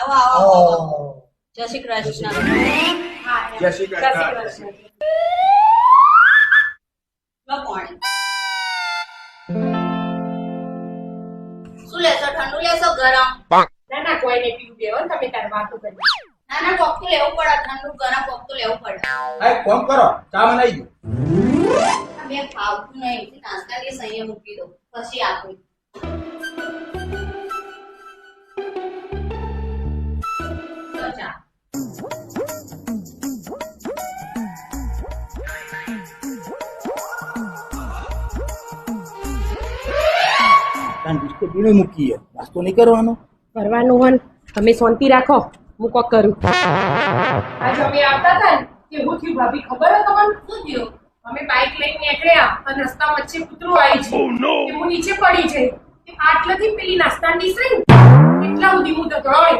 આવો આવો આવો. જય શ્રી કૃષ્ણ. જય શ્રી કૃષ્ણ. લો પાણી. શું લેશો? ઠંડુ લેશો ગરમ? ના ના કોઈ નહીં પીવું દેવો તમે તાર વાતો કરી. ના ના કોક તો લેવું પડે. ઠંડુ ગરમ કોક તો લેવું પડે. એક ફોન કરો, ચા બનાવી દો. બે ફાવતું નહીં. નાસ્તા કે સહીએ મૂકી દો પછી આપું. લો ચા. બિસ્કુટ પીને મૂકીએ, નાસ્તો નહીં કરવાનો. કરવાનું હન તમે શાંતિ રાખો હું કોક કરું. આજે અમે આવતા હતા ને કેવું થયું ભાભી ખબર હે તમને? શું થયું? અમે બાઇક લઈને નીકળ્યા અને રસ્તા વચ્ચે કૂતરું આવી છે કે હું નીચે પડી છે આટલેથી પેલી નાસ્તાની ડીશ રહી ને એટલા સુધી હું તો દોડ્યો.